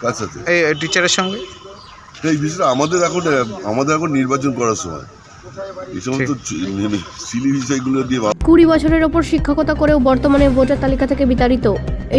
কার সাথে? এই টিচারের সঙ্গে। এই বিষয়টা আমাদের এখন নির্বাচন করার সময় এই সমস্ত সিলি বিষয়গুলো দিয়ে 20 বছরের ওপর শিক্ষকতা করেও বর্তমানে ভোটার তালিকা থেকে বিতাড়িত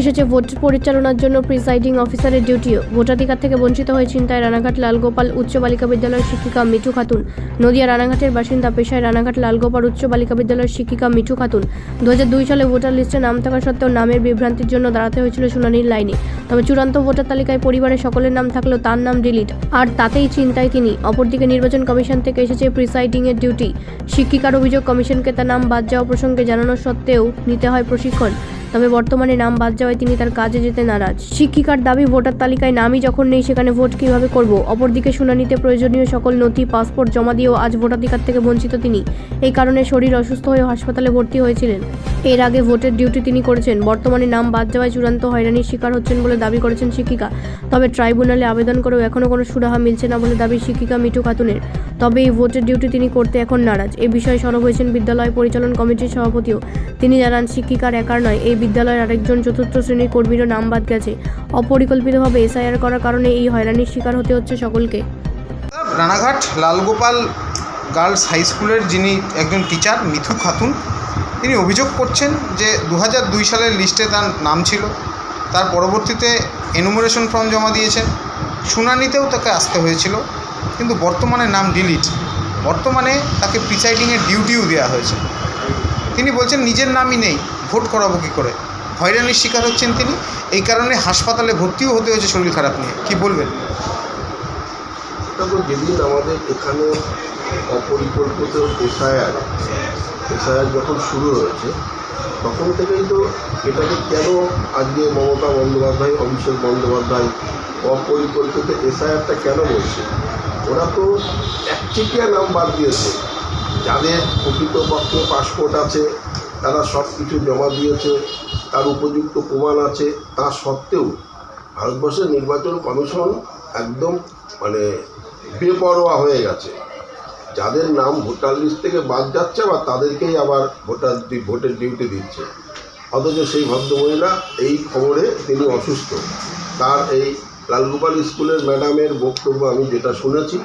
এসেছে ভোট পরিচালনার জন্য প্রিসাইডিং অফিসারের ডিউটিও। ভোটাধিকার থেকে বঞ্চিত হয়ে চিন্তায় রানাঘাট লালগোপাল উচ্চ বালিকা বিদ্যালয়ের শিক্ষিকা মিঠু খাতুন। নদিয়া রানাঘাটের বাসিন্দা, পেশায় রানাঘাট লালগোপাল উচ্চ বালিকা বিদ্যালয়ের শিক্ষিকা মিঠু খাতুন। 2002 সালে ভোটার লিস্টে নাম থাকা সত্ত্বেও নামের বিভ্রান্তির জন্য দাঁড়াতে হয়েছিল শুনানির লাইনে। তবে চূড়ান্ত ভোটার তালিকায় পরিবারের সকলের নাম থাকলেও তার নাম ডিলিট, আর তাতেই চিন্তায় তিনি। অপরদিকে নির্বাচন কমিশন থেকে এসেছে প্রিসাইডিংয়ের ডিউটি। শিক্ষিকার অভিযোগ, কমিশনকে তার নাম বাদ যাওয়া প্রসঙ্গে জানানো সত্ত্বেও নিতে হয় প্রশিক্ষণ। তবে বর্তমানে নাম বাদ যাওয়ায় তিনি তার কাজে যেতে নারাজ। শিক্ষিকার দাবি, ভোটার তালিকায় নামই যখন নেই সেখানে ভোট কিভাবে করব। অপরদিকে শুনানিতে প্রয়োজনীয় সকল নথি, পাসপোর্ট জমা দিয়েও আজ ভোটাধিকার থেকে বঞ্চিত তিনি। এই কারণে শরীর অসুস্থ হয়ে হাসপাতালে ভর্তি হয়েছিলেন। এর আগে ভোটের ডিউটি তিনি করেছেন। বর্তমানে নাম বাদ যাওয়ায় চূড়ান্ত হয়রানির শিকার হচ্ছেন বলে দাবি করেছেন শিক্ষিকা। তবে ট্রাইব্যুনালে আবেদন করেও এখনও কোনো সুরাহা মিলছে না বলে দাবি শিক্ষিকা মিঠু খাতুনের। তবে এই ভোটের ডিউটি তিনি করতে এখন নারাজ। এ বিষয়ে সরব হয়েছেন বিদ্যালয় পরিচালন কমিটির সভাপতিও। তিনি জানান, শিক্ষিকার একার নয়, এই বিদ্যালয়ের আরেকজন চতুর্থ শ্রেণীর কর্মীরও নাম বাদ গেছে। অপরিকল্পিতভাবে এসআইআর করার কারণে এই হয়রানির শিকার হতে হচ্ছে সকলকে। রানাঘাট লালগোপাল গার্লস হাই স্কুলের যিনি একজন টিচার মিঠু খাতুন, তিনি অভিযোগ করছেন যে 2002 সালের লিস্টে তার নাম ছিল। তার পরবর্তীতে এনুমারেশন ফর্ম জমা দিয়েছেন, শুনানিতেও তাকে আসতে হয়েছিল, কিন্তু বর্তমানে নাম ডিলিট। বর্তমানে তাকে প্রিসাইডিংয়ের ডিউটিও দেওয়া হয়েছে। তিনি বলছেন নিজের নামই নেই, ভোট করাবো কী করে। হয়রানির শিকার হচ্ছেন তিনি। এই কারণে হাসপাতালে ভর্তিও হতে হয়েছে শরীর খারাপ নিয়ে। কি বলবেন? তারপর যেদিন আমাদের এখানে অপরিকল্পিত এসআইআর যখন শুরু হয়েছে তখন থেকেই তো এটাকে কেন আজকে মমতা বন্দ্যোপাধ্যায়, অভিষেক বন্দ্যোপাধ্যায় অপরিকল্পিত এসআইআরটা কেন বলছে? ওরা তো একচেটিয়া নাম বাদ দিয়েছে। যাদের প্রকৃতপক্ষে পাসপোর্ট আছে তারা সব কিছু জমা দিয়েছে, তার উপযুক্ত প্রমাণ আছে, তা সত্ত্বেও ভারতবর্ষের নির্বাচন কমিশন একদম বেপরোয়া হয়ে গেছে। যাদের নাম ভোটার লিস্ট থেকে বাদ যাচ্ছে আবার তাদেরকেই আবার ভোটের ডিউটি দিচ্ছে। অথচ সেই ভদ্রমহিলা, এই খবরে তিনি অসুস্থ। তার এই লালগোপাল স্কুলের ম্যাডামের বক্তব্য আমি যেটা শুনেছি,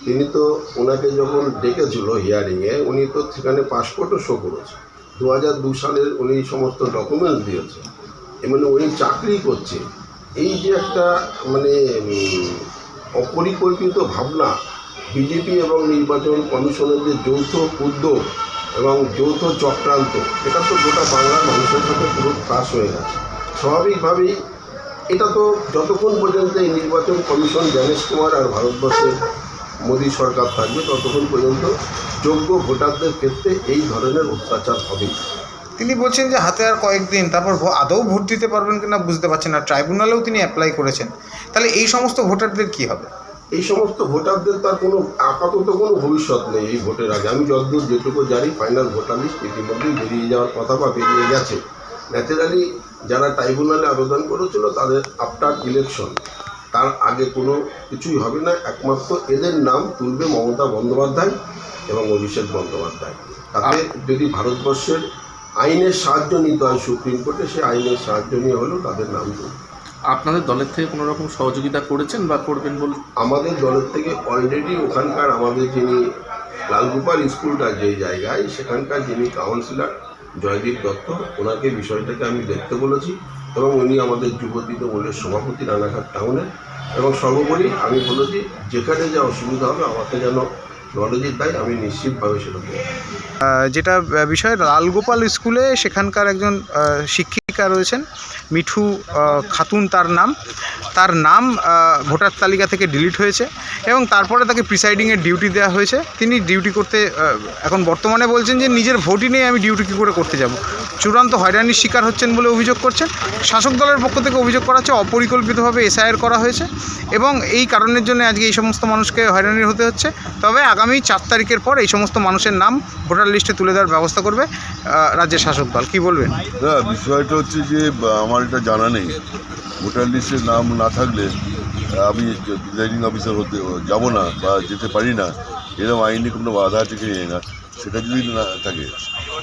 তিনি তো ওনাকে যখন ডেকেছিল হিয়ারিংয়ে, উনি তো সেখানে পাসপোর্টও শো করেছে। 2002 সালের উনি সমস্ত ডকুমেন্টস দিয়েছে, উনি চাকরি করছে। এই যে একটা অপরিকল্পিত ভাবনা, বিজেপি এবং নির্বাচন কমিশনের যে যৌথ উদ্যোগ এবং যৌথ চক্রান্ত, এটা তো গোটা বাংলার মানুষের সাথে পুরো ক্রাশ হয়ে গেছে। স্বাভাবিকভাবেই এটা তো যতক্ষণ পর্যন্ত এই নির্বাচন কমিশন, জ্ঞানেশ কুমার আর ভারতবর্ষের মোদী সরকার থাকবে ততক্ষণ পর্যন্ত যোগ্য ভোটারদের ক্ষেত্রে এই ধরনের অত্যাচার হবে। তিনি বলছেন যে হাতে আর কয়েকদিন, তারপর আদৌ ভোট দিতে পারবেন কিনা বুঝতে পারছেন না। ট্রাইব্যুনালেও তিনি অ্যাপ্লাই করেছেন। তাহলে এই সমস্ত ভোটারদের কি হবে? এই সমস্ত ভোটারদের তার কোনো আপাতত কোনো ভবিষ্যৎ নেই এই ভোটের আগে। আমি যতদূর যেটুকু জানি, ফাইনাল ভোটার লিস্ট ইতিমধ্যেই বেরিয়ে যাওয়ার কথা বা বেরিয়ে গেছে। ন্যাচারালি যারা ট্রাইব্যুনালে আবেদন করেছিল তাদের আফটার ইলেকশন, তার আগে কোনো কিছুই হবে না। একমাত্র এদের নাম তুলবে মমতা বন্দ্যোপাধ্যায় এবং অভিষেক বন্দ্যোপাধ্যায়। তাতে যদি ভারতবর্ষের আইনের সাহায্য নিতে হয় সুপ্রিম কোর্টে, সেই আইনের সাহায্য নিয়ে হলেও তাদের নাম তুলবে। আপনাদের দলের থেকে কোনো রকম সহযোগিতা করেছেন বা করবেন বলে? আমাদের দলের থেকে অলরেডি ওখানকার আমাদের যিনি লালগোপাল স্কুলটা যে জায়গায়, সেখানকার যিনি কাউন্সিলর জয়দীপ দত্ত, ওনাকে বিষয়টাকে আমি দেখতে বলেছি এবং উনি আমাদের যুব তৃণমূলের সভাপতি রানাঘাট টাউনের। এবং সর্বোপরি আমি বলেছি যেখানে যা অসুবিধা হবে আমাকে যেন নলেজের দেয়, আমি নিশ্চিতভাবে সেটা করব। যেটা বিষয়, লালগোপাল স্কুলে সেখানকার একজন শিক্ষিকা রয়েছেন মিঠু খাতুন, তার নাম ভোটার তালিকা থেকে ডিলিট হয়েছে এবং তারপরে তাকে প্রিসাইডিংয়ের ডিউটি দেওয়া হয়েছে। তিনি ডিউটি করতে এখন বর্তমানে বলছেন যে নিজের ভোটই নেই, আমি ডিউটি কী করে করতে যাব। চূড়ান্ত হয়রানির শিকার হচ্ছেন বলে অভিযোগ করছেন। শাসক দলের পক্ষ থেকে অভিযোগ করা হচ্ছে অপরিকল্পিতভাবে এসআইআর করা হয়েছে এবং এই কারণের জন্য আজকে এই সমস্ত মানুষকে হয়রানির হতে হচ্ছে। তবে আগামী 4 তারিখের পর এই সমস্ত মানুষের নাম ভোটার লিস্টে তুলে দেওয়ার ব্যবস্থা করবে রাজ্যের শাসক দল। কী বলবেন? বিষয়টা হচ্ছে যে আমার এটা জানা নেই। ভোটার লিস্টের নাম না থাকলে আমি প্রিসাইডিং অফিসার হতে যাব না বা যেতে পারি না, এরকম আইনি কোনো বাধা আছে কি না, সেটা যদি না থাকে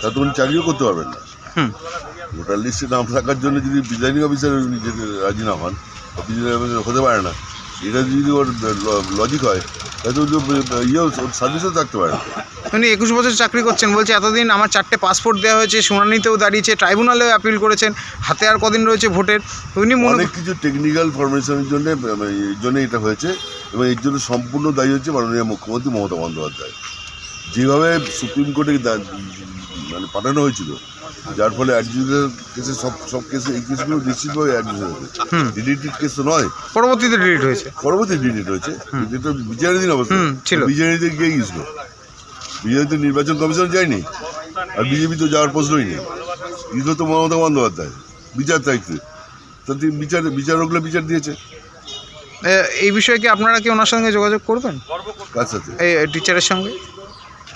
তা তখন চাকরিও করতে পারবেন না। ভোটার লিস্টে নাম থাকার জন্য যদি প্রিসাইডিং অফিসার যেতে রাজি না হন বিজেপি হতে পারে না। এটা যদি ওর লজিক হয় তাহলে তো ইয়েও সার্ভিসেও থাকতে পারে না। উনি 21 বছর চাকরি করছেন, বলছে এতদিন আমার 4টে পাসপোর্ট দেওয়া হয়েছে, শুনানিতেও দাঁড়িয়েছে, ট্রাইব্যুনালেও অ্যাপিল করেছেন, হাতে আর কদিন রয়েছে ভোটের। উনি অনেক কিছু টেকনিক্যাল ফরমেশনের জন্য এই জন্য এটা হয়েছে এবং এর জন্য সম্পূর্ণ দায়ী হচ্ছে মাননীয় মুখ্যমন্ত্রী মমতা বন্দ্যোপাধ্যায়। যেভাবে সুপ্রিম কোর্টে মানে পাঠানো হয়েছিল, যার ফলে অ্যাডজুডিকেশন কেসে সব কেসে এই কেসগুলো নিশ্চিতভাবে অ্যাডজুডিকেশন হয়েছে। ডিলিটেড কেস তো নয়, পরবর্তীতে ডিলিট হয়েছে। পরবর্তী ডিলিট হয়েছে, কিন্তু এটা বিচারাধীন অবস্থা ছিল। বিজেপিতে গিয়ে গিয়েছিল, বিজেপিতে নির্বাচন কমিশন যায়নি, আর বিজেপি তো যাওয়ার প্রশ্নই নেই। গিয়েছিল তো মমতা বন্দ্যোপাধ্যায় বিচার চাইতে, তাতে বিচারকগুলো বিচার দিয়েছে। এই বিষয়ে কি আপনারা কি ওনার সঙ্গে যোগাযোগ করবেন, কার সাথে? এই টিচারের সঙ্গে?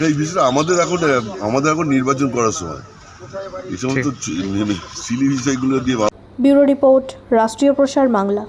এই বিষয়টা আমাদের এখন নির্বাচন করার সময় এই সমস্ত সিলি বিষয়গুলো দিয়ে ব্যুরো রিপোর্ট, রাষ্ট্রীয় প্রসার বাংলা।